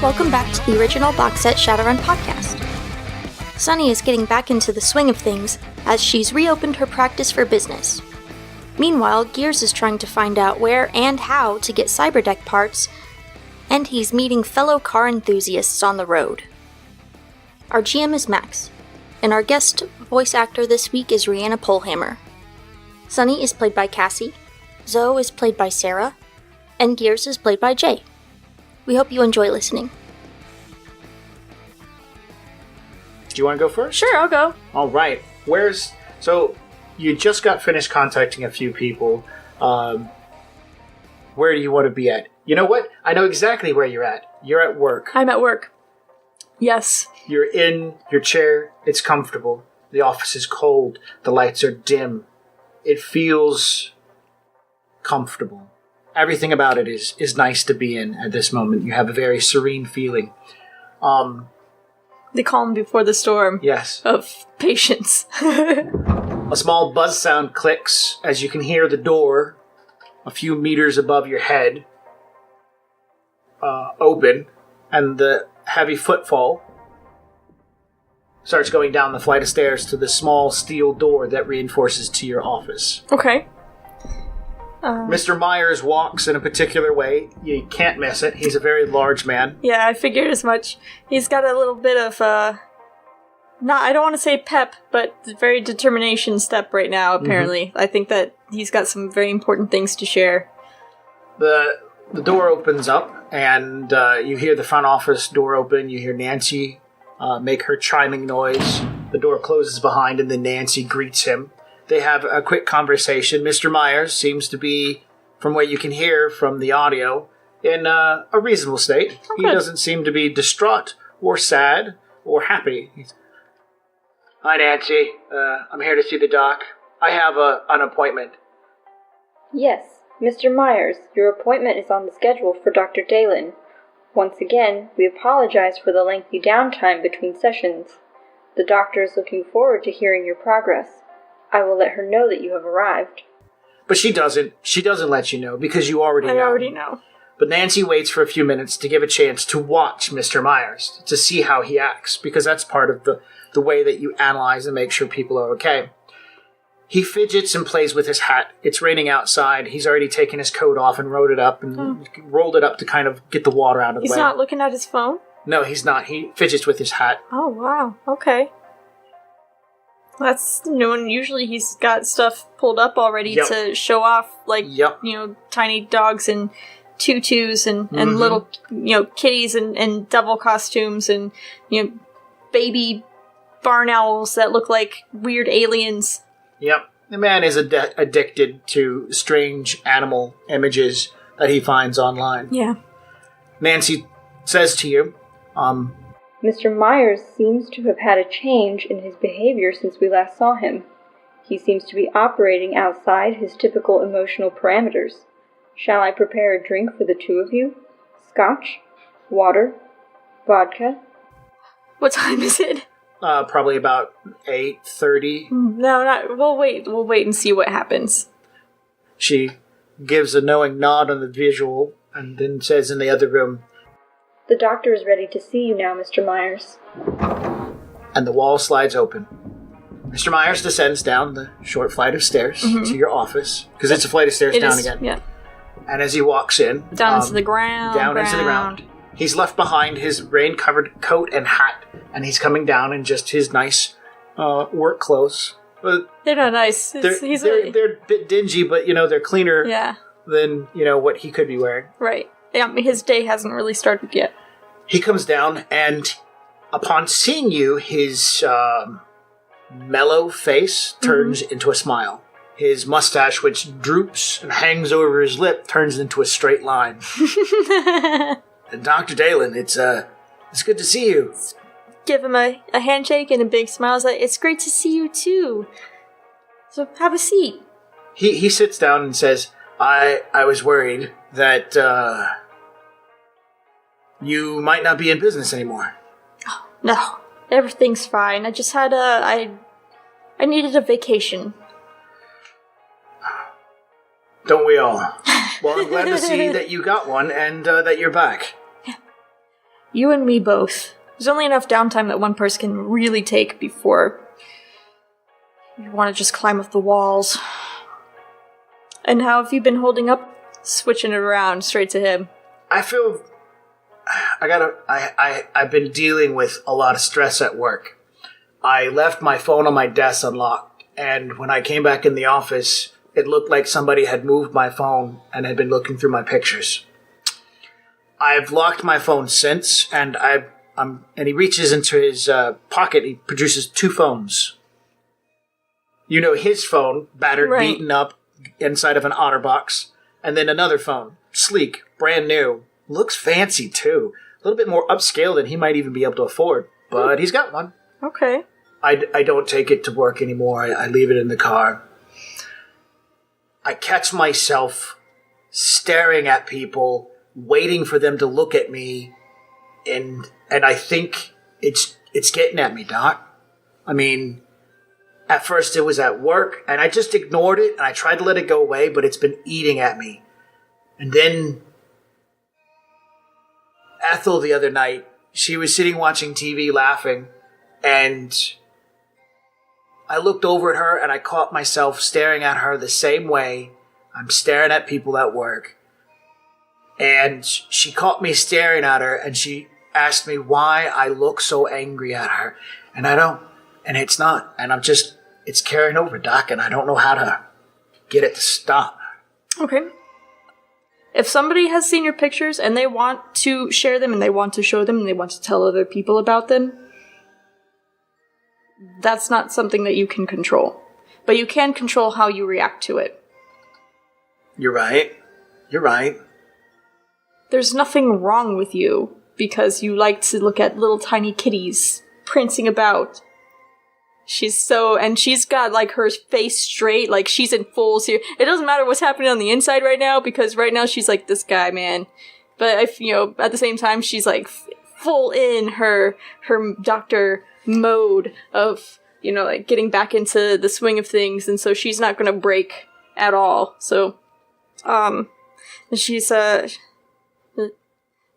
Welcome back to the original box set Shadowrun podcast. Sunny is getting back into the swing of things as she's reopened her practice for business. Meanwhile, Gears is trying to find out where and how to get cyberdeck parts, and he's meeting fellow car enthusiasts on the road. Our GM is Max, and our guest voice actor this week is Rhianna Pohlhammer. Sunny is played by Cassie, Zoe is played by Sarah, and Gears is played by Jay. We hope you enjoy listening. Do you want to go first? Sure, I'll go. All right. So you just got finished contacting a few people. Where do you want to be at? You know what? I know exactly where you're at. You're at work. I'm at work. Yes. You're in your chair. It's comfortable. The office is cold. The lights are dim. It feels comfortable. Everything about it is nice to be in at this moment. You have a very serene feeling. The calm before the storm. Yes. Of patience. A small buzz sound clicks as you can hear the door a few meters above your head open, and the heavy footfall starts going down the flight of stairs to the small steel door that reinforces to your office. Okay. Mr. Myers walks in a particular way. You can't miss it. He's a very large man. Yeah, I figured as much. He's got a little bit of, I don't want to say pep, but very determination step right now, apparently. Mm-hmm. I think that he's got some very important things to share. The door opens up, and you hear the front office door open. You hear Nancy make her chiming noise. The door closes behind, and then Nancy greets him. They have a quick conversation. Mr. Myers seems to be, from what you can hear from the audio, in a reasonable state. Oh, he doesn't seem to be distraught or sad or happy. Hi, Nancy. I'm here to see the doc. I have an appointment. Yes, Mr. Myers, your appointment is on the schedule for Dr. Dalen. Once again, we apologize for the lengthy downtime between sessions. The doctor is looking forward to hearing your progress. I will let her know that you have arrived. But she doesn't. She doesn't let you know because you already know. I already know. But Nancy waits for a few minutes to give a chance to watch Mr. Myers, to see how he acts, because that's part of the way that you analyze and make sure people are okay. He fidgets and plays with his hat. It's raining outside. He's already taken his coat off and rolled it up to kind of get the water out of the way. He's not looking at his phone? No, he's not. He fidgets with his hat. Oh, wow. Okay. That's usually he's got stuff pulled up already to show off, like, tiny dogs and tutus and little, kitties and devil costumes and, baby barn owls that look like weird aliens. Yep. The man is addicted to strange animal images that he finds online. Yeah. Nancy says to you, Mr. Myers seems to have had a change in his behavior since we last saw him. He seems to be operating outside his typical emotional parameters. Shall I prepare a drink for the two of you? Scotch? Water? Vodka? What time is it? Probably about 8:30. No, we'll wait. We'll wait and see what happens. She gives a knowing nod on the visual and then says in the other room, The doctor is ready to see you now, Mr. Myers. And the wall slides open. Mr. Myers descends down the short flight of stairs to your office, because it's a flight of stairs again. Yeah. And as he walks in... Down into the ground. Into the ground. He's left behind his rain-covered coat and hat, and he's coming down in just his nice work clothes. They're not nice. They're a bit dingy, but, they're cleaner than, what he could be wearing. Right. Yeah, his day hasn't really started yet. He comes down, and upon seeing you, his mellow face turns into a smile. His mustache, which droops and hangs over his lip, turns into a straight line. And Dr. Dalen, it's good to see you. Give him a handshake and a big smile. It's like, it's great to see you too. So have a seat. He sits down and says, I was worried that you might not be in business anymore. Oh, no, everything's fine. I just had I needed a vacation. Don't we all? Well, I'm glad to see that you got one and that you're back. You and me both. There's only enough downtime that one person can really take before you want to just climb up the walls. And how have you been holding up? Switching it around straight to him. I feel... I've been dealing with a lot of stress at work. I left my phone on my desk unlocked, and when I came back in the office, it looked like somebody had moved my phone and had been looking through my pictures. I've locked my phone since, and he reaches into his pocket. He produces 2 phones. You know, his phone, battered, beaten up, inside of an OtterBox, and then another phone, sleek, brand new, looks fancy too. A little bit more upscale than he might even be able to afford, but he's got one. Okay. I don't take it to work anymore. I leave it in the car. I catch myself staring at people, waiting for them to look at me, and I think it's getting at me, Doc. I mean, at first it was at work, and I just ignored it, and I tried to let it go away, but it's been eating at me. And then Ethel the other night, she was sitting watching TV laughing, and I looked over at her, and I caught myself staring at her the same way I'm staring at people at work. And she caught me staring at her, and she asked me why I look so angry at her. And I don't. And it's not. And it's carrying over, Doc, and I don't know how to get it to stop. Okay. If somebody has seen your pictures and they want to share them and they want to show them and they want to tell other people about them, that's not something that you can control. But you can control how you react to it. You're right. You're right. There's nothing wrong with you because you like to look at little tiny kitties prancing about. She's got like her face straight, like she's in full serious. It doesn't matter what's happening on the inside right now because right now she's like this guy, man. But if at the same time she's like full in her doctor mode of like getting back into the swing of things, and so she's not gonna break at all. So, she's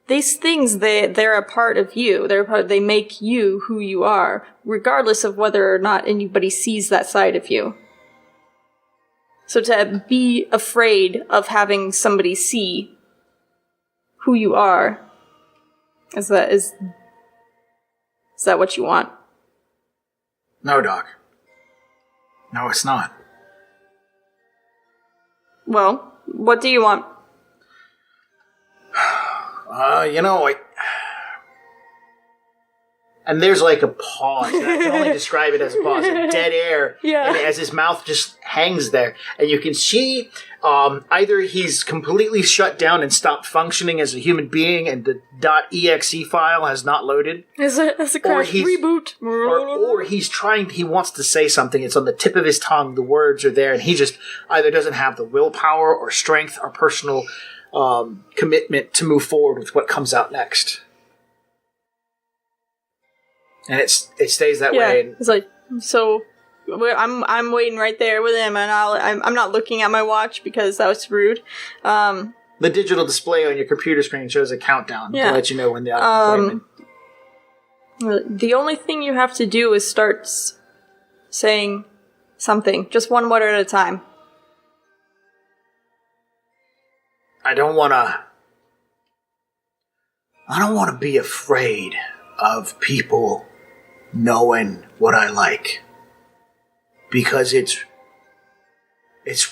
these things, they're a part of you. They make you who you are, regardless of whether or not anybody sees that side of you. So to be afraid of having somebody see who you are, is that what you want? No, Doc. No, it's not. Well, what do you want? And there's like a pause. And I can only describe it as a pause. A dead air. Yeah. And as his mouth just hangs there. And you can see either he's completely shut down and stopped functioning as a human being and the .exe file has not loaded. As a crash reboot. Or he wants to say something. It's on the tip of his tongue. The words are there. And he just either doesn't have the willpower or strength or personal commitment to move forward with what comes out next. And it stays that way. It's like, so I'm waiting right there with him, and I'm not looking at my watch because that was rude. The digital display on your computer screen shows a countdown to let you know when the appointment. The only thing you have to do is start saying something, just one word at a time. I don't want to be afraid of people knowing what I like. Because it's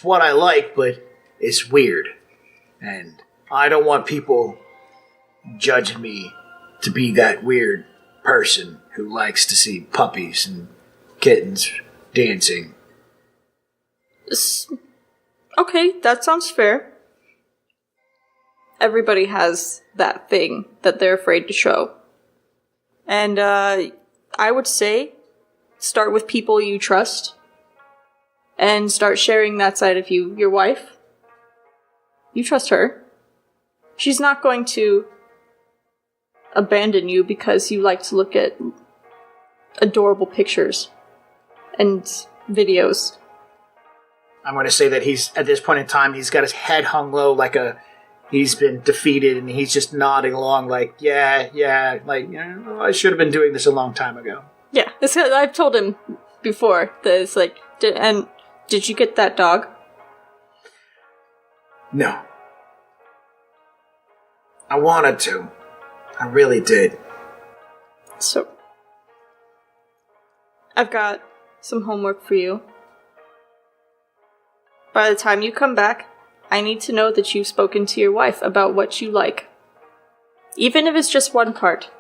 what I like, but it's weird. And I don't want people judging me to be that weird person who likes to see puppies and kittens dancing. Okay, that sounds fair. Everybody has that thing that they're afraid to show. And I would say start with people you trust and start sharing that side of you. Your wife, you trust her. She's not going to abandon you because you like to look at adorable pictures and videos. I'm going to say that at this point in time, he's got his head hung low like a he's been defeated, and he's just nodding along like, yeah, like, I should have been doing this a long time ago. Yeah, I've told him before that it's like, did you get that dog? No. I wanted to. I really did. So, I've got some homework for you. By the time you come back, I need to know that you've spoken to your wife about what you like. Even if it's just one part.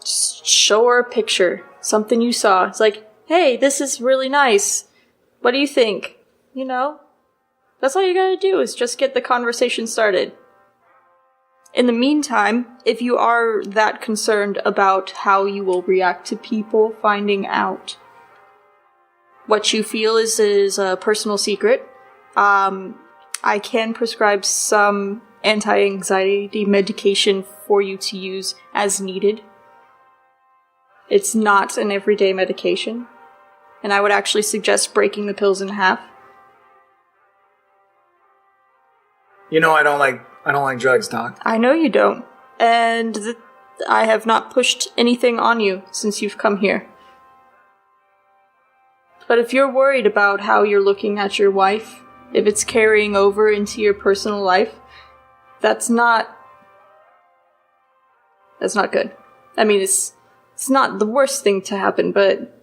Just show her a picture. Something you saw. It's like, hey, this is really nice. What do you think? That's all you gotta do is just get the conversation started. In the meantime, if you are that concerned about how you will react to people finding out what you feel is a personal secret, I can prescribe some anti-anxiety medication for you to use as needed. It's not an everyday medication, and I would actually suggest breaking the pills in half. I don't like drugs, Doc. I know you don't, and I have not pushed anything on you since you've come here. But if you're worried about how you're looking at your wife, if it's carrying over into your personal life, that's not good. I mean, it's not the worst thing to happen, but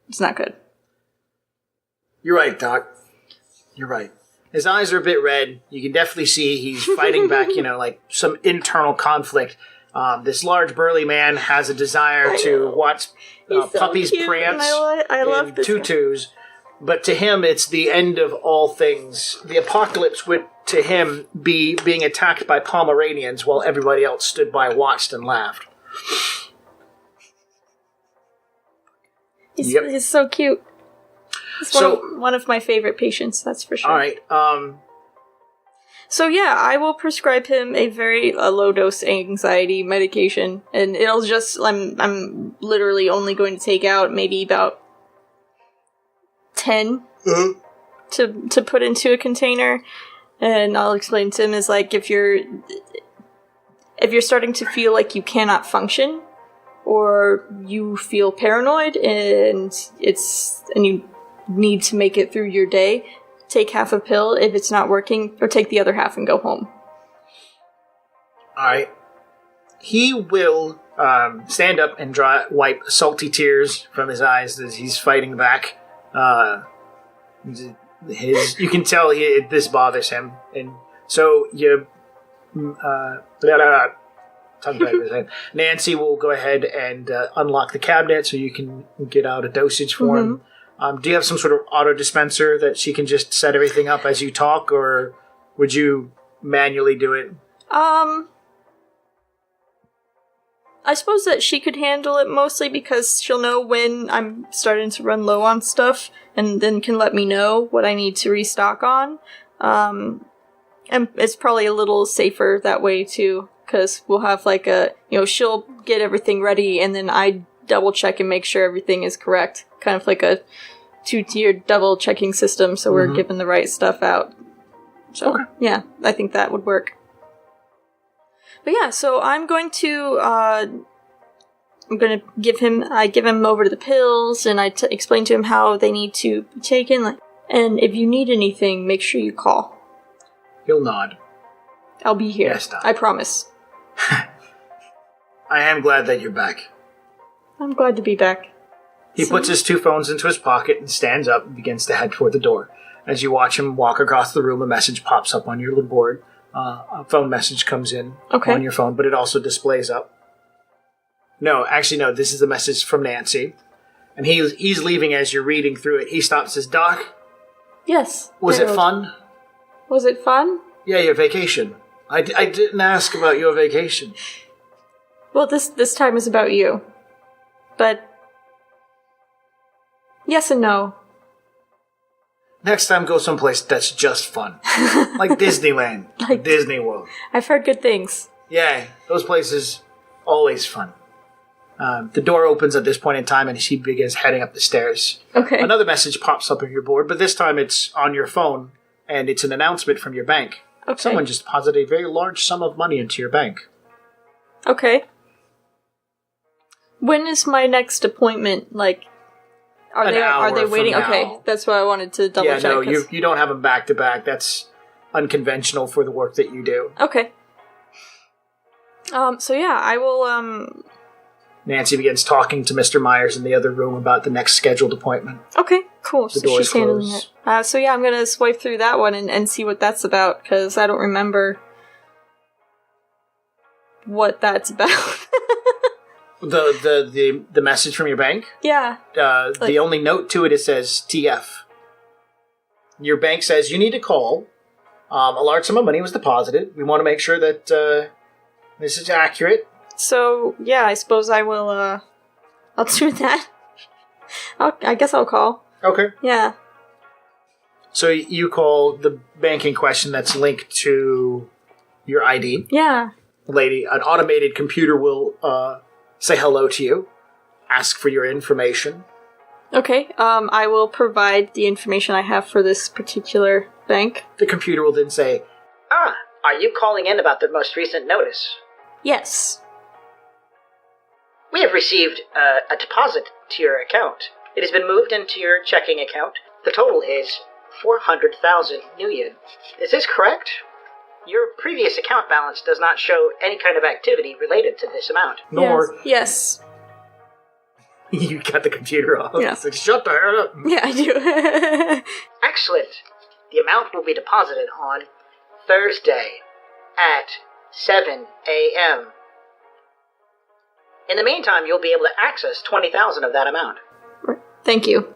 it's not good. You're right, Doc. You're right. His eyes are a bit red. You can definitely see he's fighting back, like some internal conflict. This large, burly man has a desire to watch puppies prance I love in this tutus. But to him, it's the end of all things. The apocalypse would, to him, be being attacked by Pomeranians while everybody else stood by, watched, and laughed. He's so cute. He's one of my favorite patients, that's for sure. All right. So yeah, I will prescribe him a very low-dose anxiety medication, and it'll just, I'm literally only going to take out maybe about 10 to put into a container, and I'll explain to him is like, if you're starting to feel like you cannot function, or you feel paranoid and you need to make it through your day, take half a pill if it's not working, or take the other half and go home. Alright. He will stand up and wipe salty tears from his eyes as he's fighting back. You can tell this bothers him. And so Nancy will go ahead and unlock the cabinet so you can get out a dosage for him. Do you have some sort of auto dispenser that she can just set everything up as you talk, or would you manually do it? I suppose that she could handle it mostly because she'll know when I'm starting to run low on stuff, and then can let me know what I need to restock on. And it's probably a little safer that way too, because we'll have like she'll get everything ready, and then I double check and make sure everything is correct. Kind of like a 2-tiered double checking system, so we're giving the right stuff out. So, yeah, I think that would work. But yeah, so I'm going to give him over to the pills, and I explain to him how they need to be taken. And if you need anything, make sure you call. He'll nod. I'll be here. Yes, Doc. I promise. I am glad that you're back. I'm glad to be back. He puts his 2 phones into his pocket and stands up and begins to head toward the door. As you watch him walk across the room, a message pops up on your little board. A phone message comes in on your phone, but it also displays up. No, this is the message from Nancy. And he's leaving as you're reading through it. He stops and says, Doc? Yes. Was it fun? Was it fun? Yeah, your vacation. I didn't ask about your vacation. Well, this time is about you. But yes and no. Next time, go someplace that's just fun. Like Disneyland. Like Disney World. I've heard good things. Yeah, those places, always fun. The door opens at this point in time, and she begins heading up the stairs. Okay. Another message pops up on your board, but this time it's on your phone, and it's an announcement from your bank. Okay. Someone just deposited a very large sum of money into your bank. Okay. When is my next appointment? Like, are they waiting? Okay, that's what I wanted to double check. Yeah, no, you don't have them back to back. That's unconventional for the work that you do. Okay. So yeah, I will. Nancy begins talking to Mr. Myers in the other room about the next scheduled appointment. Okay, cool. The doors she's handling close. it. So yeah, I'm gonna swipe through that one and see what that's about, because I don't remember what that's about. The message from your bank? Yeah. The only note to it says TF. Your bank says you need to call. A large sum of money was deposited. We want to make sure that this is accurate. So yeah, I suppose I will. I'll do that. I guess I'll call. Okay. Yeah. So you call the bank in question that's linked to your ID. Yeah. Lady, an automated computer will say hello to you, ask for your information. Okay, I will provide the information I have for this particular bank. The computer will then say, are you calling in about the most recent notice? Yes. We have received a deposit to your account. It has been moved into your checking account. The total is 400,000 new yen. Is this correct? Your previous account balance does not show any kind of activity related to this amount. Nor... Yes. You got the computer off. Yeah. So shut the hell up. Yeah, I do. Excellent. The amount will be deposited on Thursday at 7 a.m. In the meantime, you'll be able to access 20,000 of that amount. Thank you.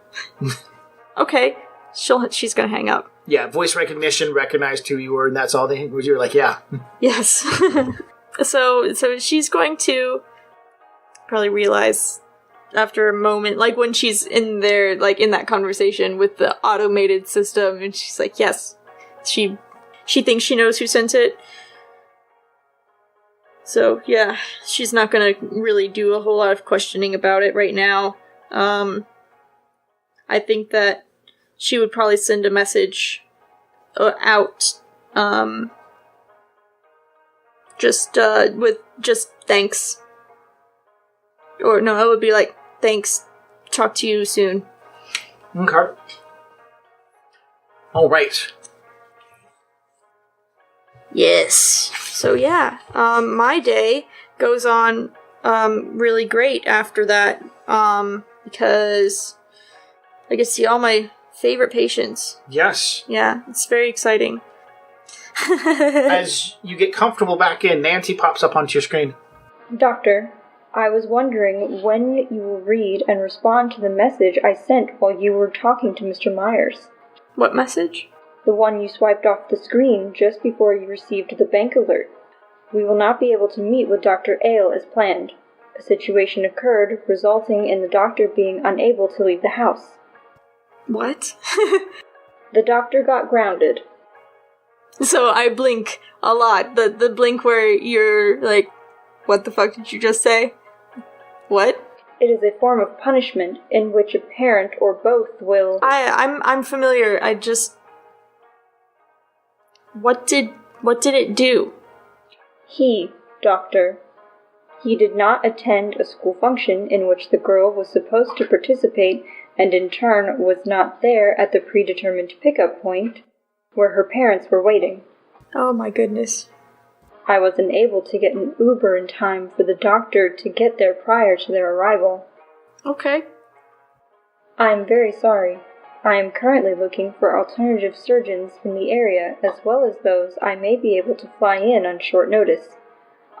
Okay, she's gonna hang up. Yeah, voice recognition recognized who you were, and that's all they was. You were like, yeah. Yes. So she's going to probably realize after a moment, like when she's in there, like in that conversation with the automated system, and she's like, yes, she thinks she knows who sent it. So yeah, she's not gonna really do a whole lot of questioning about it right now. I think that she would probably send a message out, with just thanks. Or no, it would be like, thanks, talk to you soon. Okay. All right. Yes. So yeah, my day goes on really great after that, because I get to see all my favorite patients. Yes. Yeah, it's very exciting. As you get comfortable back in, Nancy pops up onto your screen. Doctor, I was wondering when you will read and respond to the message I sent while you were talking to Mr. Myers. What message? The one you swiped off the screen just before you received the bank alert. We will not be able to meet with Dr. Ale as planned. A situation occurred, resulting in the doctor being unable to leave the house. What? The doctor got grounded. So I blink a lot. The blink where you're like, what the fuck did you just say? What? It is a form of punishment in which a parent or both will... I'm familiar. I just... What did it do? He, doctor. He did not attend a school function in which the girl was supposed to participate and in turn was not there at the predetermined pickup point where her parents were waiting. Oh my goodness. I was unable to get an Uber in time for the doctor to get there prior to their arrival. Okay. I am very sorry. I am currently looking for alternative surgeons in the area as well as those I may be able to fly in on short notice.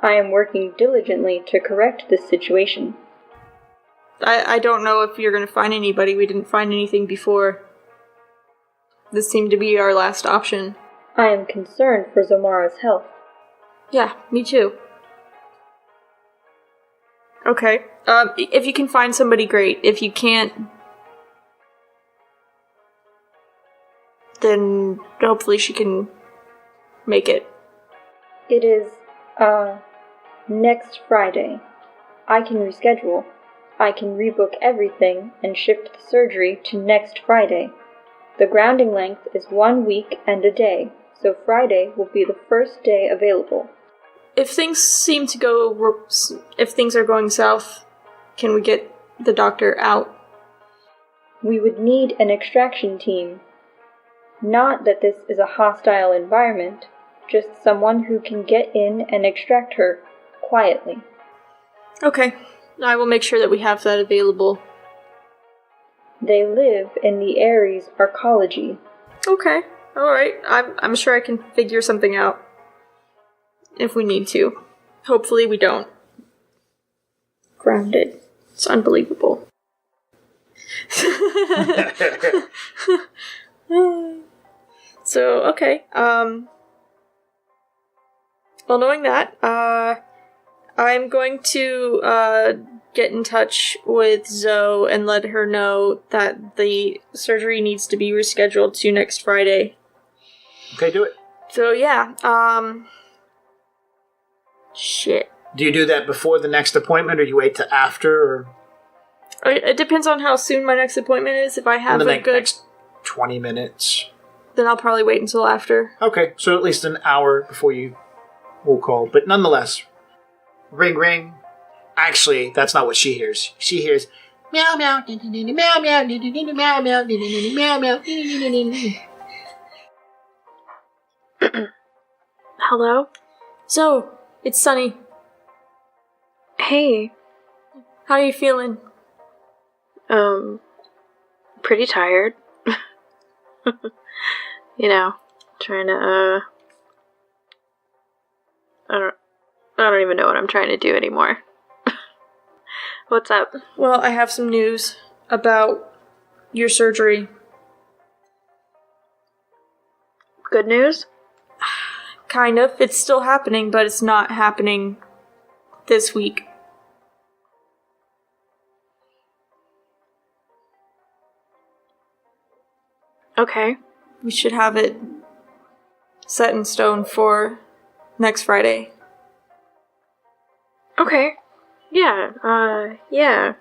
I am working diligently to correct this situation. I don't know if you're going to find anybody. We didn't find anything before. This seemed to be our last option. I am concerned for Xiomara's health. Yeah, me too. Okay. If you can find somebody, great. If you can't, then hopefully she can make it. It is, next Friday. I can reschedule. I can rebook everything and shift the surgery to next Friday. The grounding length is 1 week and a day, so Friday will be the first day available. If things are going south, can we get the doctor out? We would need an extraction team. Not that this is a hostile environment, just someone who can get in and extract her quietly. Okay, I will make sure that we have that available. They live in the Ares arcology. Okay, alright. I'm sure I can figure something out. If we need to. Hopefully we don't. Grounded. It's unbelievable. So, okay. Well, knowing that, I'm going to get in touch with Zoe and let her know that the surgery needs to be rescheduled to next Friday. Okay, do it. So, yeah, shit. Do you do that before the next appointment, or you wait till after, or? It depends on how soon my next appointment is. If I have a good... next 20 minutes. Then I'll probably wait until after. Okay, so at least an hour before you will call. But nonetheless, ring, ring. Actually, that's not what she hears. She hears, meow, meow, meow, meow, meow, meow, meow, meow, meow. Hello? So, it's Sunny. Hey. How are you feeling? Pretty tired. You know, trying to, I don't even know what I'm trying to do anymore. What's up? Well, I have some news about your surgery. Good news? Kind of. It's still happening, but it's not happening this week. Okay. We should have it set in stone for next Friday. Okay. Yeah, yeah.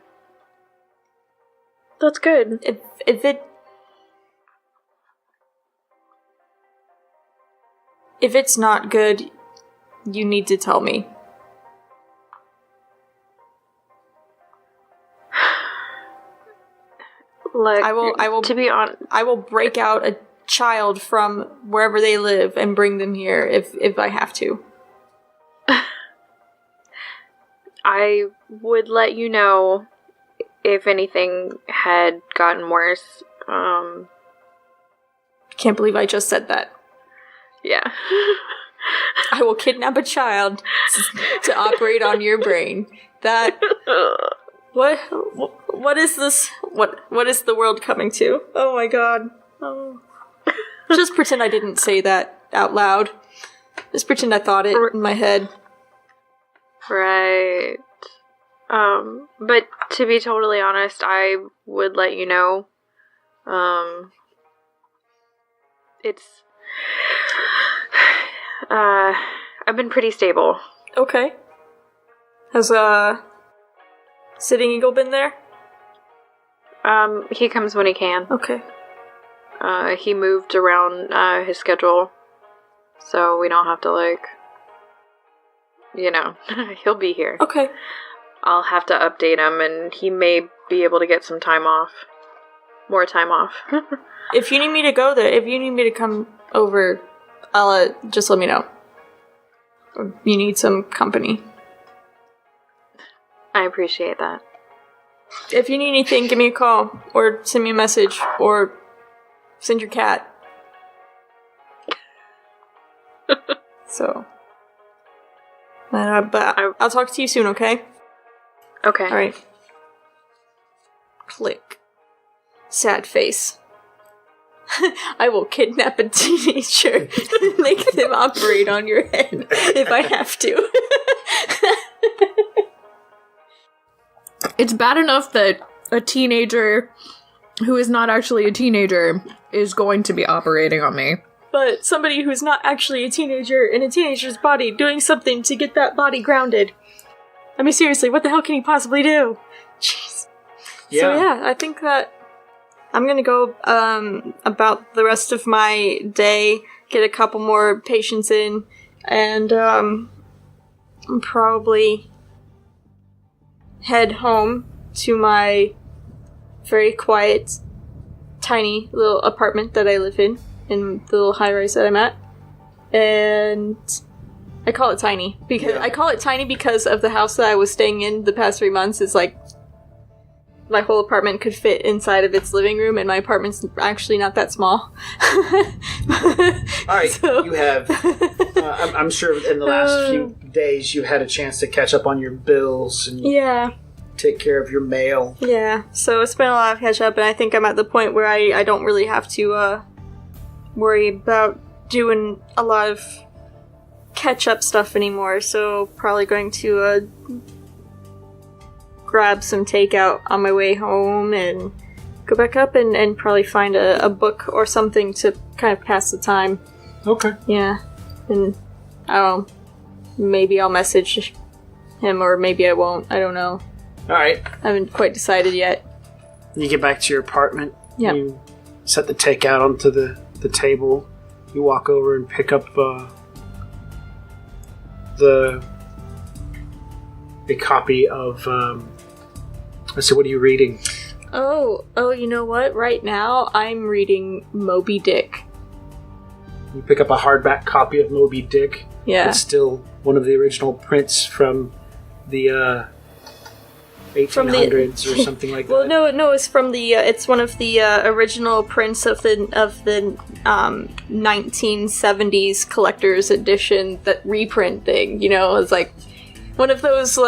That's good. If it's not good, you need to tell me. Look, I will to be honest, I will break out a child from wherever they live and bring them here if I have to. I would let you know if anything had gotten worse. Can't believe I just said that. Yeah. I will kidnap a child to operate on your brain. That... What is this? What is the world coming to? Oh my god. Oh. Just pretend I didn't say that out loud. Just pretend I thought it in my head. Right. But to be totally honest, I would let you know. It's... I've been pretty stable. Okay. Has, Sitting Eagle been there? He comes when he can. Okay. He moved around, his schedule, so we don't have to, like, you know, he'll be here. Okay. I'll have to update him, and he may be able to get some time off. More time off. If you need me to go there, if you need me to come over, I'll, just let me know. You need some company. I appreciate that. If you need anything, give me a call, or send me a message, or send your cat. So. But I'll talk to you soon, okay? Okay. Alright. Click. Sad face. I will kidnap a teenager and make them operate on your head if I have to. It's bad enough that a teenager who is not actually a teenager is going to be operating on me. But somebody who's not actually a teenager in a teenager's body doing something to get that body grounded. I mean, seriously, what the hell can he possibly do? Jeez. Yeah. So yeah, I think that I'm gonna go about the rest of my day get a couple more patients in, and probably head home to my very quiet, tiny little apartment that I live in the little high-rise that I'm at. And I call it tiny because of the house that I was staying in the past 3 months. Is like my whole apartment could fit inside of its living room, and my apartment's actually not that small. Alright, so. You have... I'm sure in the last few days you've had a chance to catch up on your bills and take care of your mail. Yeah, so it's been a lot of catch up, and I think I'm at the point where I don't really have to worry about doing a lot of catch-up stuff anymore, so probably going to grab some takeout on my way home and go back up and probably find a book or something to kind of pass the time. Okay. Yeah. And I don't know, maybe I'll message him or maybe I won't. I don't know. Alright. I haven't quite decided yet. You get back to your apartment. Yeah. You set the takeout onto the table. You walk over and pick up a copy of let's see, what are you reading? Oh, you know what? Right now I'm reading Moby Dick. You pick up a hardback copy of Moby Dick. Yeah. It's still one of the original prints from the 1800s or something like that. Well, no, it's from the it's one of the original prints of the 1970s collector's edition, that reprint thing. You know, it's like one of those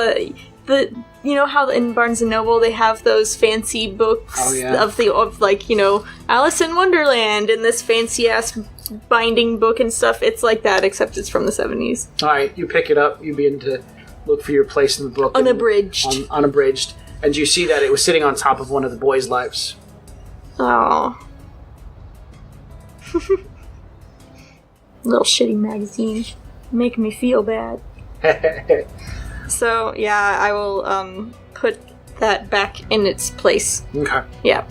you know how in Barnes and Noble they have those fancy books of Alice in Wonderland in this fancy ass binding book and stuff. It's like that, except it's from the 70s. Alright, you pick it up, you begin to look for your place in the book. Unabridged. Unabridged. And you see that it was sitting on top of one of the boys' lives. Oh. Little shitty magazine. Making me feel bad. So, yeah, I will put that back in its place. Okay. Yeah.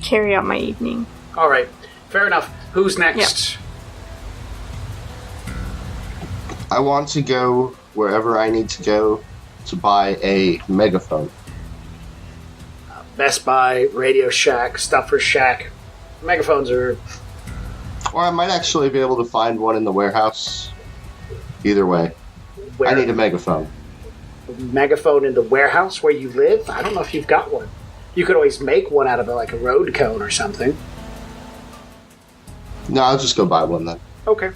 Carry out my evening. Alright. Fair enough. Who's next? Yep. I want to go wherever I need to go to buy a megaphone. Best Buy, Radio Shack, Stuffer Shack. Megaphones are... Or I might actually be able to find one in the warehouse. Either way. Where? I need a megaphone. A megaphone in the warehouse where you live? I don't know if you've got one. You could always make one out of a road cone or something. No, I'll just go buy one then. Okay.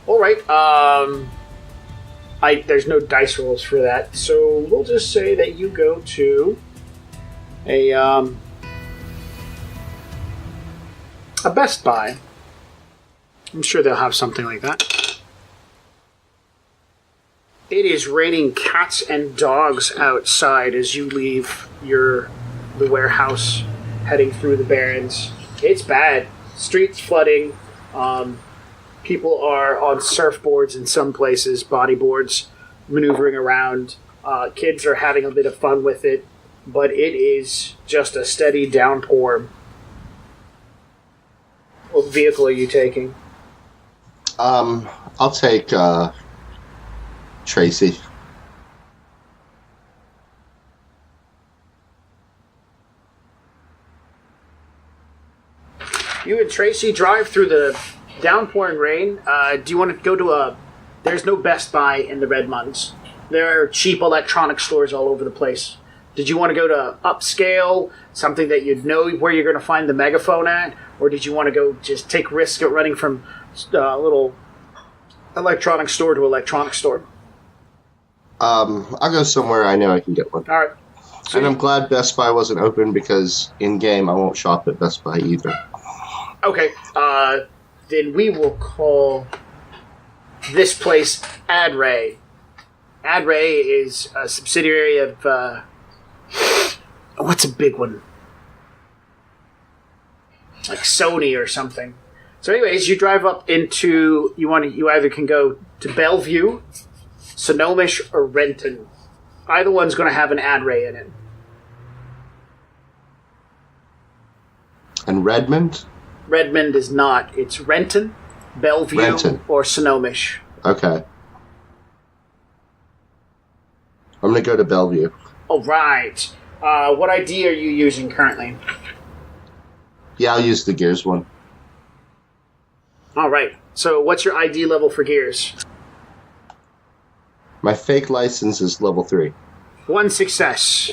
Alright, there's no dice rolls for that, so we'll just say that you go to a Best Buy. I'm sure they'll have something like that. It is raining cats and dogs outside as you leave the warehouse heading through the Barrens. It's bad. Streets flooding. People are on surfboards in some places, bodyboards, maneuvering around. Kids are having a bit of fun with it, but it is just a steady downpour. What vehicle are you taking? I'll take Tracy. You and Tracy drive through the downpouring rain. Do you want to go to there's no Best Buy in the Redmonds. There are cheap electronic stores all over the place. Did you want to go to upscale, something that you'd know where you're going to find the megaphone at? Or did you want to go just take risk at running from a little electronic store to electronic store? I'll go somewhere I know I can get one. All right. So and I'm glad Best Buy wasn't open because in-game I won't shop at Best Buy either. Okay. Then we will call this place AdRay. AdRay is a subsidiary of what's a big one? Like Sony or something. So anyways, you drive up into you either can go to Bellevue, Sonomish, or Renton. Either one's going to have an AdRay in it. And Redmond? Redmond is not. It's Renton, Bellevue, or Snohomish. Okay. I'm going to go to Bellevue. All right. What ID are you using currently? Yeah, I'll use the Gears one. All right. So what's your ID level for Gears? My fake license is level 3. 1 success.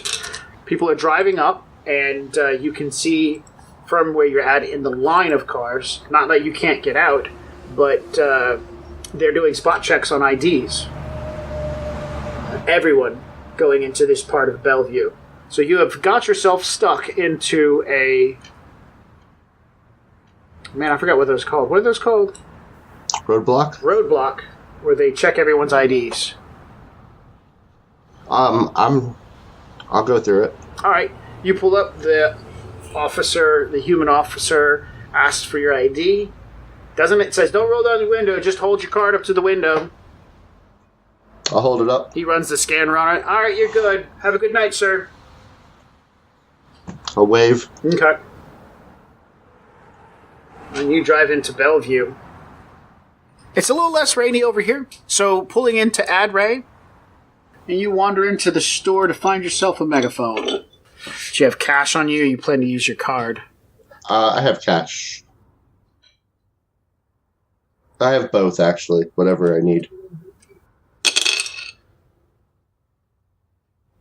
People are driving up, and you can see from where you're at in the line of cars, not that you can't get out, but they're doing spot checks on IDs. Everyone going into this part of Bellevue. So you have got yourself stuck into a... Man, I forgot what those called. What are those called? Roadblock? Roadblock, where they check everyone's IDs. I'll go through it. All right. You pull up, the human officer asks for your ID. It says, don't roll down the window, just hold your card up to the window. I'll hold it up. He runs the scanner on it. All right, you're good. Have a good night, sir. I'll wave. Okay. And you drive into Bellevue. It's a little less rainy over here, so pulling into Adray, and you wander into the store to find yourself a megaphone. Do you have cash on you, or you plan to use your card? I have cash. I have both, actually. Whatever I need.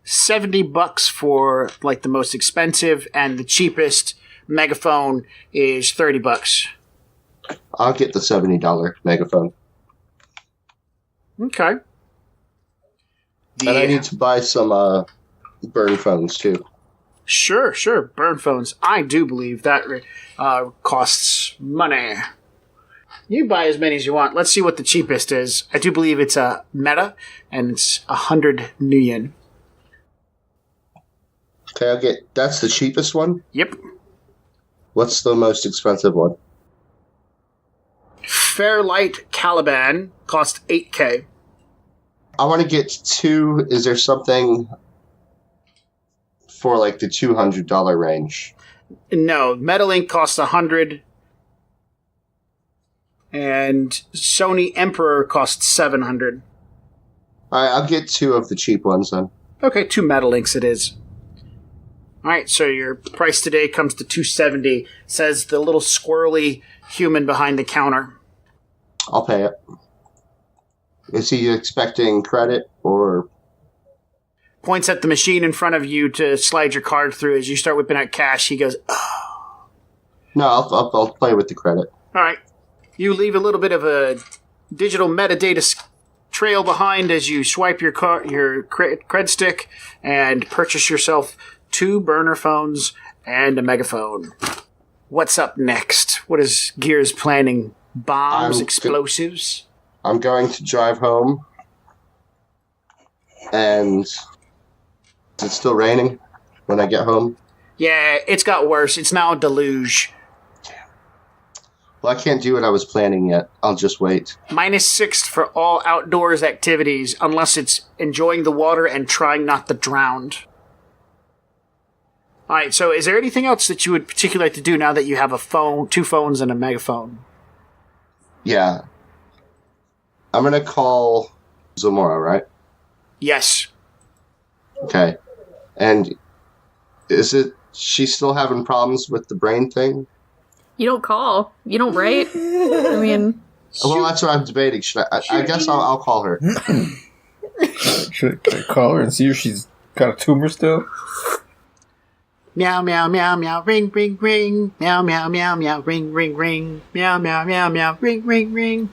$70 for like the most expensive, and the cheapest megaphone is $30. I'll get the $70 megaphone. Okay. And I need to buy some burn phones too. Sure. Burn phones. I do believe that costs money. You buy as many as you want. Let's see what the cheapest is. I do believe it's a Meta, and it's 100 nuyen. Okay, that's the cheapest one? Yep. What's the most expensive one? Fairlight Caliban cost 8K. I want to get 2. Is there something for like the $200 range? No, Metalink costs 100, and Sony Emperor costs 700. Alright, I'll get 2 of the cheap ones then. Okay, 2 Metalinks it is. Alright, so your price today comes to $270, says the little squirrely human behind the counter. I'll pay it. Is he expecting credit or... Points at the machine in front of you to slide your card through. As you start whipping out cash, he goes, oh. No, I'll play with the credit. Alright. You leave a little bit of a digital metadata trail behind as you swipe your cred stick and purchase yourself 2 burner phones and a megaphone. What's up next? What is Gears planning? Bombs, explosives? I'm going to drive home. And is it still raining when I get home? Yeah, it's got worse. It's now a deluge. Well, I can't do what I was planning yet. I'll just wait. -6 for all outdoors activities, unless it's enjoying the water and trying not to drown. Alright, so is there anything else that you would particularly like to do now that you have a phone, 2 phones, and a megaphone? Yeah. I'm going to call Xiomara, right? Yes. Okay. And is it she's still having problems with the brain thing? You don't call. You don't write. I mean... Well, that's what I'm debating. I guess I'll call her. Should I call her and see if she's got a tumor still? Meow, meow, meow, meow, ring, ring, ring. Meow, meow, meow, meow, ring, ring, ring. Meow, meow, meow, meow, ring, ring, ring.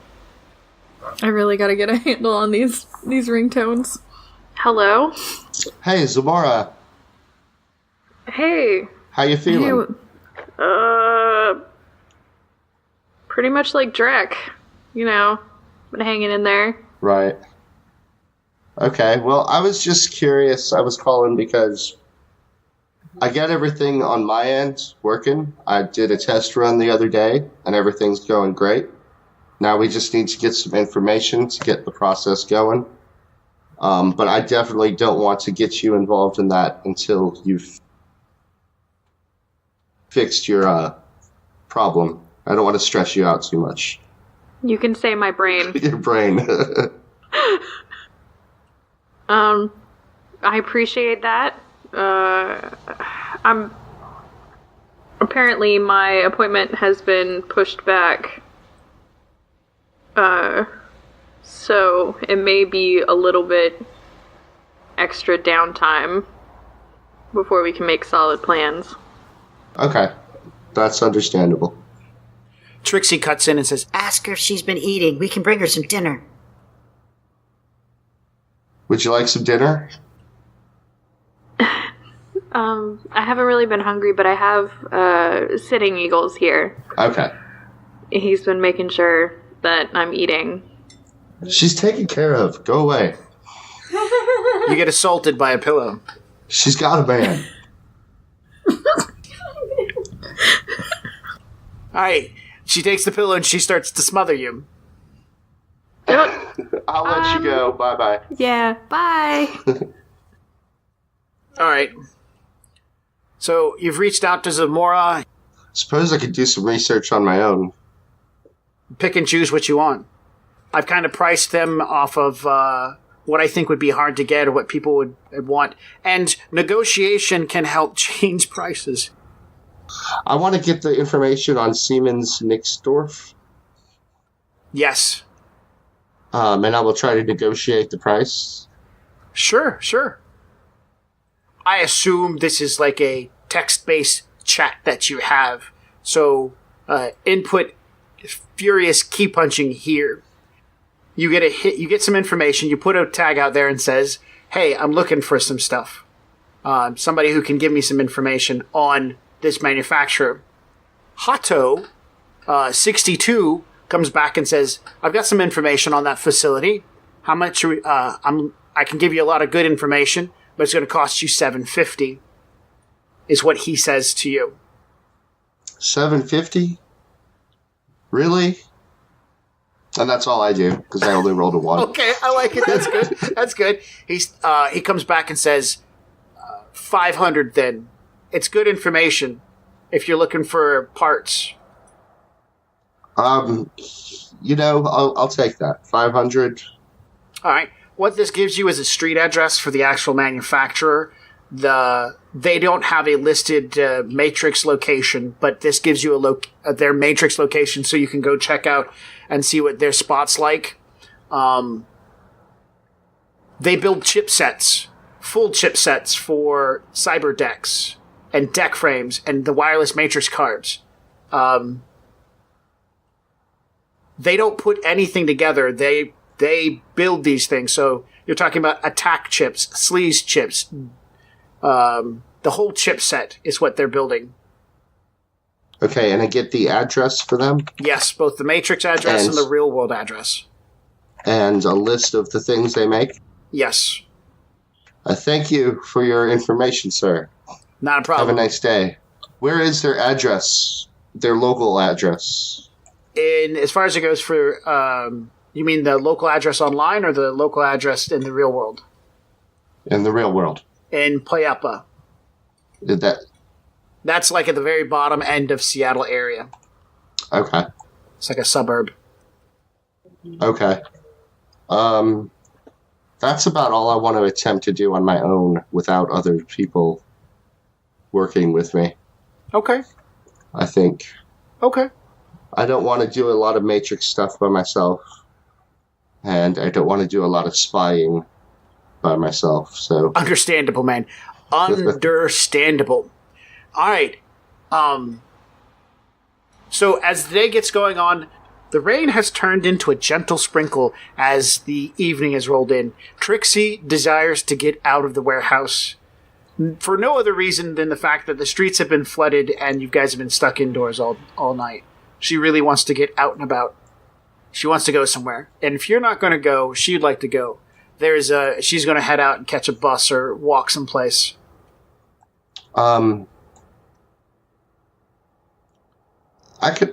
I really gotta get a handle on these ringtones. Hello? Hey, Xiomara. Hey. How you feeling? Pretty much like Drek. You know, been hanging in there. Right. Okay, well, I was just curious. I was calling because I got everything on my end working. I did a test run the other day, and everything's going great. Now we just need to get some information to get the process going. But I definitely don't want to get you involved in that until you've fixed your problem. I don't want to stress you out too much. You can say my brain. Your brain. I appreciate that. Apparently my appointment has been pushed back. So it may be a little bit extra downtime before we can make solid plans. Okay. That's understandable. Trixie cuts in and says, Ask her if she's been eating. We can bring her some dinner. Would you like some dinner? I haven't really been hungry, but I have Sitting Eagles here. Okay. He's been making sure that I'm eating. She's taken care of. Go away. You get assaulted by a pillow. She's got a man. Alright. She takes the pillow and she starts to smother you. I'll let you go. Bye-bye. Yeah, bye. Alright. So, you've reached out to Xiomara. Suppose I could do some research on my own. Pick and choose what you want. I've kind of priced them off of what I think would be hard to get or what people would want. And negotiation can help change prices. I want to get the information on Siemens Nixdorf. Yes. And I will try to negotiate the price. Sure. I assume this is like a text-based chat that you have. So, input furious key punching here. You get a hit. You get some information. You put a tag out there and says, "Hey, I'm looking for some stuff. Somebody who can give me some information on this manufacturer." Hato, 62, comes back and says, "I've got some information on that facility. How much? I can give you a lot of good information, but it's going to cost you $750." Is what he says to you. $750? Really? And that's all I do, because I only rolled a 1. Okay, I like it. That's good. That's good. He comes back and says, $500 then. It's good information if you're looking for parts. I'll take that. 500. All right. What this gives you is a street address for the actual manufacturer. They don't have a listed matrix location, but this gives you their matrix location so you can go check out and see what their spot's like. They build chipsets, full chipsets for cyber decks and deck frames and the wireless matrix cards. They don't put anything together. They build these things. So you're talking about attack chips, sleaze chips. The whole chipset is what they're building. Okay, and I get the address for them? Yes, both the matrix address and the real world address. And a list of the things they make? Yes. I thank you for your information, sir. Not a problem. Have a nice day. Where is their address? Their local address? As far as it goes for, you mean the local address online or the local address in the real world? In the real world. In Playapa. That's like at the very bottom end of Seattle area. Okay. It's like a suburb. Okay. That's about all I want to attempt to do on my own without other people working with me. Okay. I think. Okay. I don't want to do a lot of Matrix stuff by myself. And I don't want to do a lot of spying by myself, so... Understandable, man. Understandable. All right. So as the day gets going on, the rain has turned into a gentle sprinkle as the evening has rolled in. Trixie desires to get out of the warehouse for no other reason than the fact that the streets have been flooded and you guys have been stuck indoors all night. She really wants to get out and about. She wants to go somewhere. And if you're not going to go, she'd like to go. She's going to head out and catch a bus or walk someplace. I could...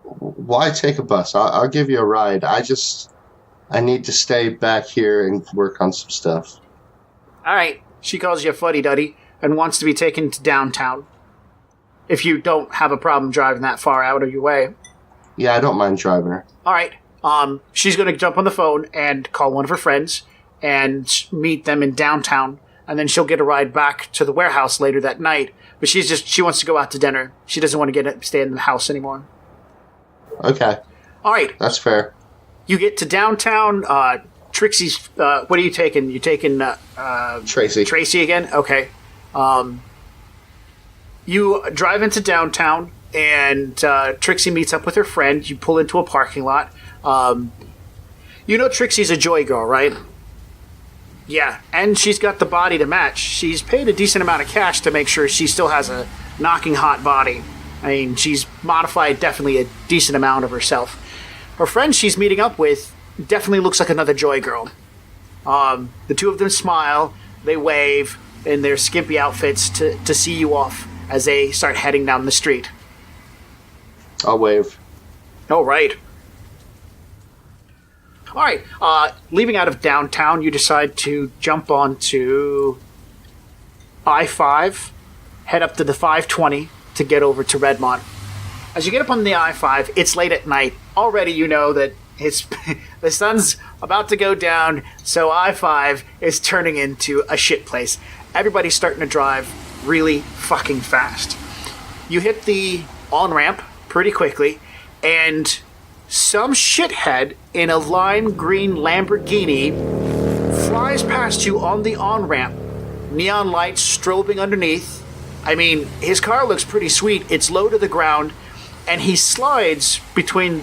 why take a bus? I'll give you a ride. I need to stay back here and work on some stuff. All right. She calls you a fuddy-duddy and wants to be taken to downtown. if you don't have a problem driving that far out of your way. Yeah, I don't mind driving her. All right. She's going to jump on the phone and call one of her friends and meet them in downtown, and then she'll get a ride back to the warehouse later that night. But she wants to go out to dinner. She doesn't want to stay in the house anymore. Okay. All right. That's fair. You get to downtown. Trixie's. What are you taking? You taking Tracy. Tracy again? Okay. You drive into downtown, and Trixie meets up with her friend. You pull into a parking lot. You know Trixie's a joy girl, right? Yeah, and she's got the body to match. She's paid a decent amount of cash to make sure she still has a knocking hot body. I mean, she's modified definitely a decent amount of herself. Her friend she's meeting up with definitely looks like another joy girl. The two of them smile, they wave in their skimpy outfits to see you off as they start heading down the street. I'll wave. Oh, right. All right, leaving out of downtown, you decide to jump onto I-5, head up to the 520 to get over to Redmont. As you get up on the I-5, it's late at night. Already you know that the sun's about to go down, so I-5 is turning into a shit place. Everybody's starting to drive really fucking fast. You hit the on-ramp pretty quickly, and some shithead in a lime green Lamborghini flies past you on the on-ramp. Neon lights strobing underneath. I mean, his car looks pretty sweet. It's low to the ground, and he slides between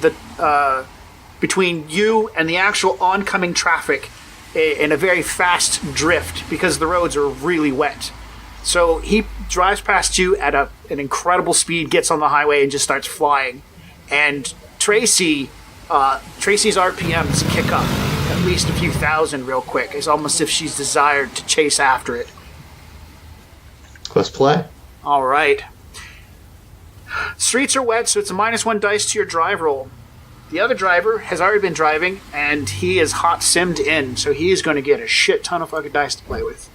you and the actual oncoming traffic in a very fast drift because the roads are really wet. So he drives past you at an incredible speed, gets on the highway, and just starts flying. And Tracy's RPMs kick up at least a few thousand real quick. It's almost as if she's desired to chase after it. Let's play. All right. Streets are wet, so it's a -1 dice to your drive roll. The other driver has already been driving, and he is hot simmed in, so he is going to get a shit ton of fucking dice to play with.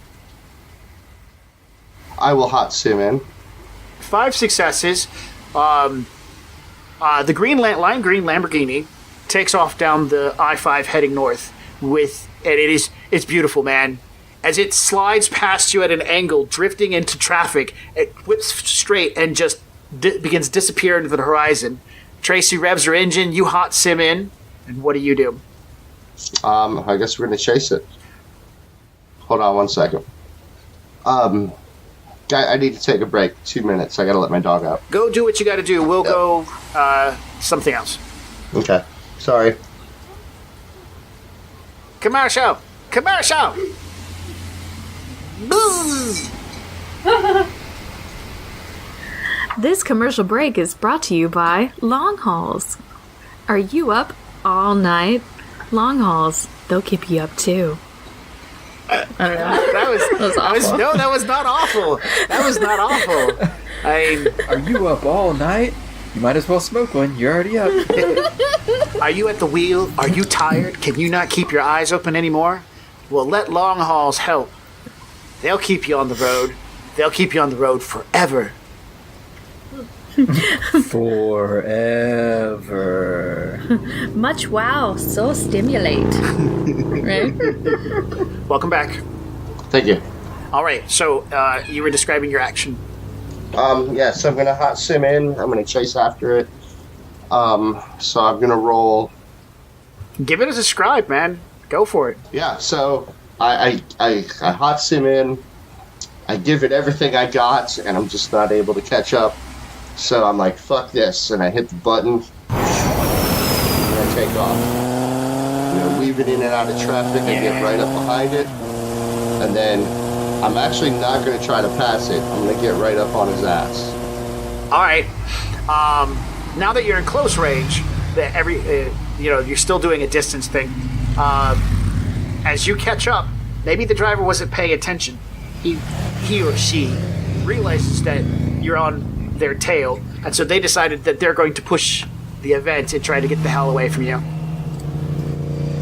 I will hot sim in. 5 successes. The lime green Lamborghini takes off down the I-5 heading north it's beautiful, man. As it slides past you at an angle, drifting into traffic, it whips straight and just begins disappearing into the horizon. Tracy revs her engine, you hot sim in, and what do you do? I guess we're going to chase it. Hold on 1 second. I need to take a break. 2 minutes. I got to let my dog out. Go do what you got to do. We'll go something else. Okay. Sorry. Commercial! Commercial! This commercial break is brought to you by Long Hauls. Are you up all night? Long Hauls, they'll keep you up too. I don't know. That was awful. No, that was not awful. That was not awful. Are you up all night? You might as well smoke one. You're already up. Are you at the wheel? Are you tired? Can you not keep your eyes open anymore? Well, let Long Hauls help. They'll keep you on the road. They'll keep you on the road forever. Forever. Much wow, so stimulate. Right? Welcome back. Thank you. All right, so you were describing your action. Yes, I'm going to hot sim in. I'm going to chase after it. So I'm going to roll. Give it a describe, man. Go for it. Yeah, so I hot sim in. I give it everything I got, and I'm just not able to catch up. So I'm like, fuck this, and I hit the button, and I take off. Weaving in and out of traffic, I get right up behind it, and then I'm actually not going to try to pass it. I'm going to get right up on his ass. All right. Now that you're in close range, you're still doing a distance thing. As you catch up, maybe the driver wasn't paying attention. He or she realizes that you're on their tail, and so they decided that they're going to push the event and try to get the hell away from you.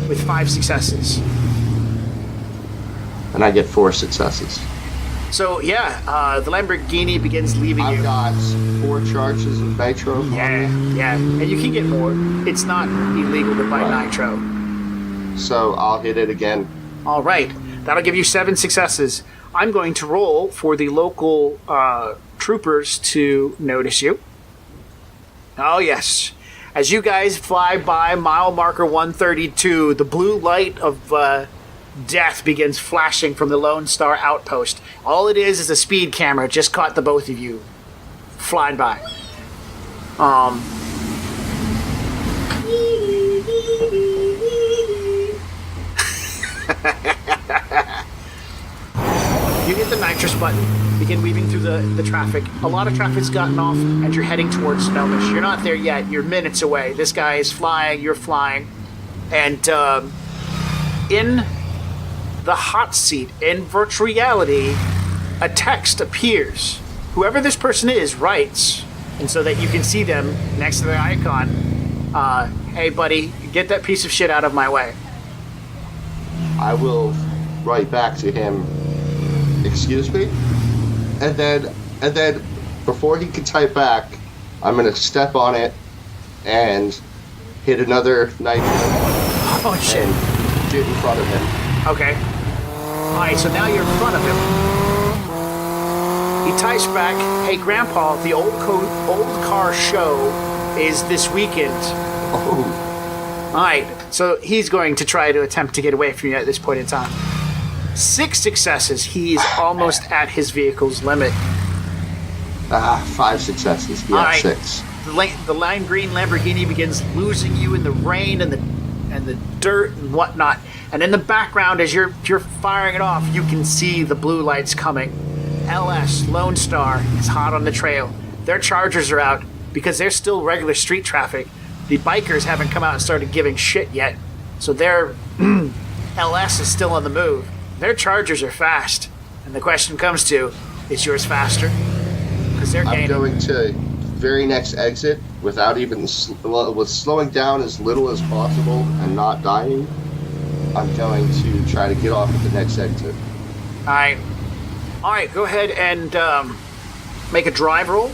With 5 successes. And I get 4 successes. So, the Lamborghini begins leaving you. I've got 4 charges of nitro. Yeah. And you can get more. It's not illegal to buy nitro. So I'll hit it again. All right. That'll give you 7 successes. I'm going to roll for the local troopers to notice you. Oh, yes. As you guys fly by mile marker 132, the blue light of death begins flashing from the Lone Star outpost. All it is a speed camera. Just caught the both of you flying by. You hit the nitrous button, begin weaving through the traffic. A lot of traffic's gotten off, and you're heading towards Smellish. You're not there yet. You're minutes away. This guy is flying. You're flying. And in the hot seat, in virtual reality, a text appears. Whoever this person is writes, and so that you can see them next to the icon, hey, buddy, get that piece of shit out of my way. I will write back to him, excuse me? And then before he can type back, I'm going to step on it and hit another nitro. Oh, shit. And get in front of him. Okay. Alright, so now you're in front of him. He types back, hey, Grandpa, the old car show is this weekend. Oh. Alright, so he's going to try to attempt to get away from you at this point in time. 6 successes. He's almost at his vehicle's limit. 5 successes. Yeah, right. 6. The lime green Lamborghini begins losing you in the rain and the dirt and whatnot. And in the background, as you're firing it off, you can see the blue lights coming. LS, Lone Star, is hot on the trail. Their chargers are out because they're still regular street traffic. The bikers haven't come out and started giving shit yet. So their LS is still on the move. Their chargers are fast. And the question comes to, is yours faster? Because they're gaining. I'm going to very next exit without even with slowing down as little as possible and not dying. I'm going to try to get off at the next exit. All right, go ahead and make a drive roll.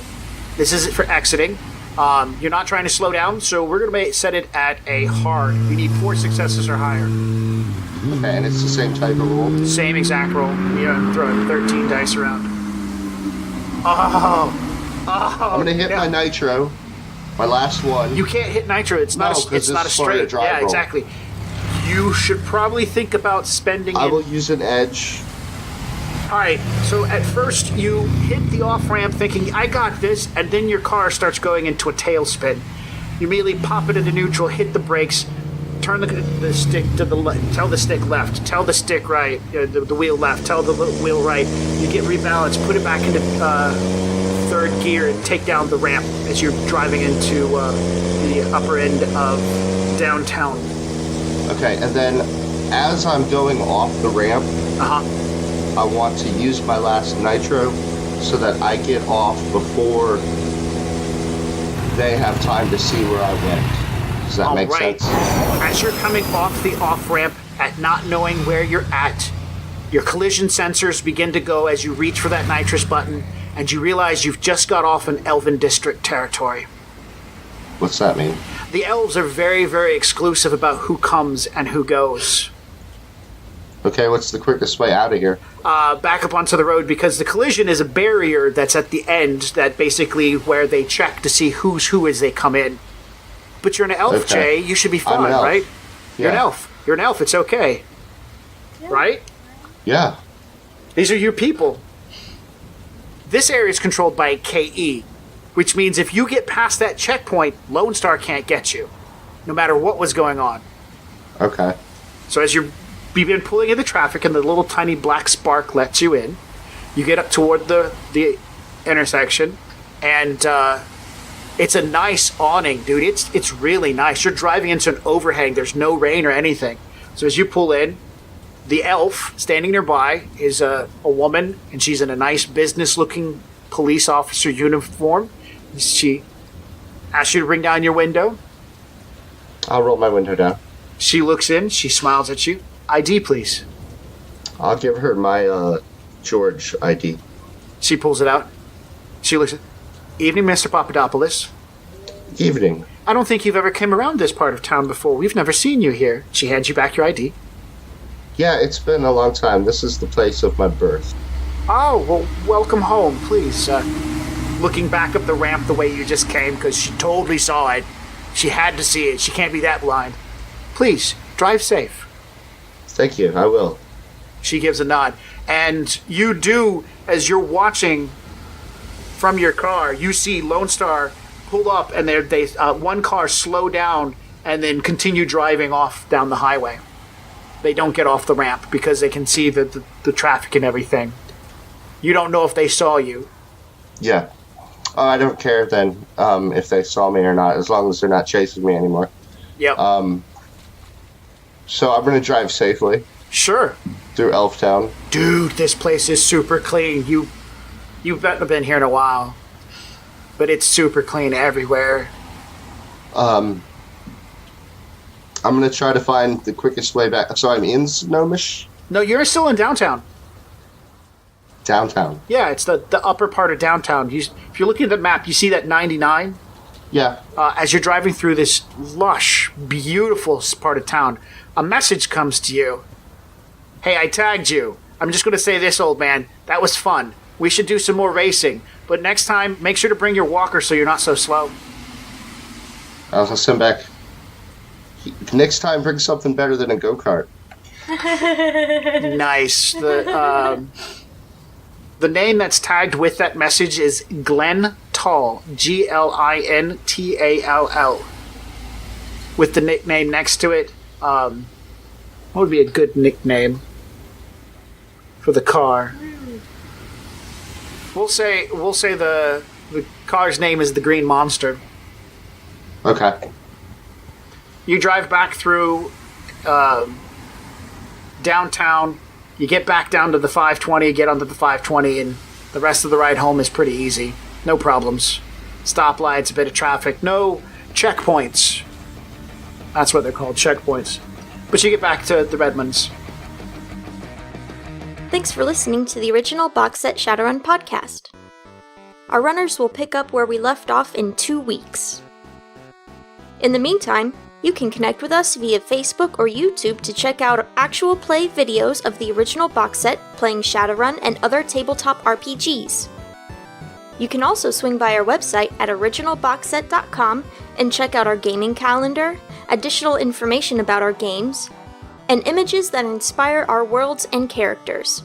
This isn't for exiting. You're not trying to slow down, so we're going to set it at a hard. You need 4 successes or higher. Okay, and it's the same type of roll? Same exact roll. You're throwing 13 dice around. Oh, I'm going to hit my nitro, my last one. You can't hit nitro. It's not a straight. Yeah, roll. Exactly. You should probably think about spending. I will use an edge. All right. So at first you hit the off ramp, thinking I got this, and then your car starts going into a tailspin. You immediately pop it into neutral, hit the brakes, turn the stick to the left, tell the stick left, tell the stick right, the wheel left, tell the wheel right. You get rebalanced, put it back into third gear, and take down the ramp as you're driving into the upper end of downtown. Okay, and then as I'm going off the ramp, I want to use my last nitro so that I get off before they have time to see where I went. Does that make sense? As you're coming off the off-ramp at not knowing where you're at, your collision sensors begin to go as you reach for that nitrous button, and you realize you've just got off an Elven District territory. What's that mean? The elves are very, very exclusive about who comes and who goes. Okay, what's the quickest way out of here? Back up onto the road, because the collision is a barrier that's at the end, that basically where they check to see who's who as they come in. But you're an elf, Jay. You should be fine, right? Yeah. You're an elf. You're an elf. It's okay. Yeah. Right? Yeah. These are your people. This area is controlled by KE, which means if you get past that checkpoint, Lone Star can't get you, no matter what was going on. Okay. So as you've been pulling in the traffic and the little tiny black spark lets you in, you get up toward the intersection, and it's a nice awning, dude. It's really nice. You're driving into an overhang. There's no rain or anything. So as you pull in, the elf standing nearby is a woman, and she's in a nice business-looking police officer uniform. She asks you to bring down your window. I'll roll my window down. She looks in. She smiles at you. ID, please. I'll give her my George ID. She pulls it out. She looks at, evening, Mr. Papadopoulos. Evening. I don't think you've ever come around this part of town before. We've never seen you here. She hands you back your ID. Yeah, it's been a long time. This is the place of my birth. Oh, well, welcome home, please. Looking back up the ramp the way you just came, because she totally saw it. She had to see it. She can't be that blind. Please, drive safe. Thank you, I will. She gives a nod. And you do, as you're watching from your car, you see Lone Star pull up, and one car slow down and then continue driving off down the highway. They don't get off the ramp because they can see the traffic and everything. You don't know if they saw you. Yeah. I don't care then if they saw me or not, as long as they're not chasing me anymore. Yep. So I'm going to drive safely. Sure. Through Elftown. Dude, this place is super clean. You've been here in a while. But it's super clean everywhere. I'm going to try to find the quickest way back. So I'm in Snohomish? No, you're still in downtown. Downtown? Yeah, it's the upper part of downtown. If you're looking at the map, you see that 99? Yeah. As you're driving through this lush, beautiful part of town, a message comes to you. Hey, I tagged you. I'm just going to say this, old man. That was fun. We should do some more racing. But next time, make sure to bring your walker so you're not so slow. I'll send back. Next time, bring something better than a go-kart. Nice. The name that's tagged with that message is Glintall. Glintall. With the nickname next to it. What would be a good nickname for the car? We'll say the car's name is the Green Monster. Okay. You drive back through downtown. You get back down to the 520, get onto the 520, and the rest of the ride home is pretty easy. No problems. Stoplights, a bit of traffic. No checkpoints. That's what they're called, checkpoints. But you get back to the Redmonds. Thanks for listening to the original Box Set Shadowrun podcast. Our runners will pick up where we left off in 2 weeks. In the meantime, you can connect with us via Facebook or YouTube to check out actual play videos of the original box set playing Shadowrun and other tabletop RPGs. You can also swing by our website at originalboxset.com and check out our gaming calendar, additional information about our games, and images that inspire our worlds and characters.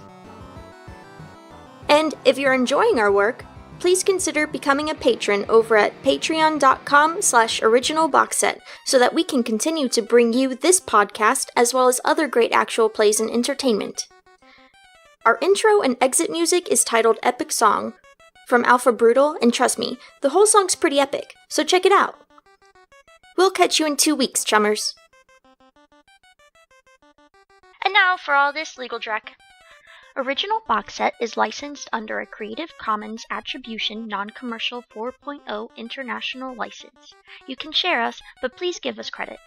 And if you're enjoying our work, please consider becoming a patron over at patreon.com/originalboxset so that we can continue to bring you this podcast as well as other great actual plays and entertainment. Our intro and exit music is titled Epic Song from Alpha Brutal, and trust me, the whole song's pretty epic, so check it out. We'll catch you in 2 weeks, chummers. And now for all this legal dreck. Original Box Set is licensed under a Creative Commons Attribution Non-Commercial 4.0 International License. You can share us, but please give us credit.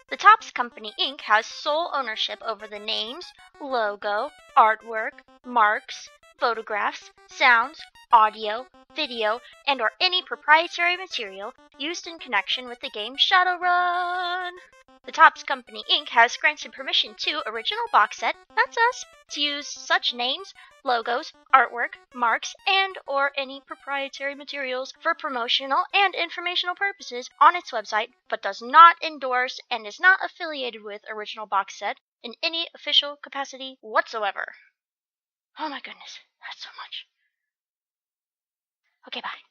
The Topps Company Inc. has sole ownership over the names, logo, artwork, marks, photographs, sounds, audio, video, and or any proprietary material used in connection with the game Shadowrun. The Topps Company Inc. has granted permission to Original Box Set, that's us, to use such names, logos, artwork, marks, and or any proprietary materials for promotional and informational purposes on its website, but does not endorse and is not affiliated with Original Box Set in any official capacity whatsoever. Oh my goodness, that's so much. Okay, bye.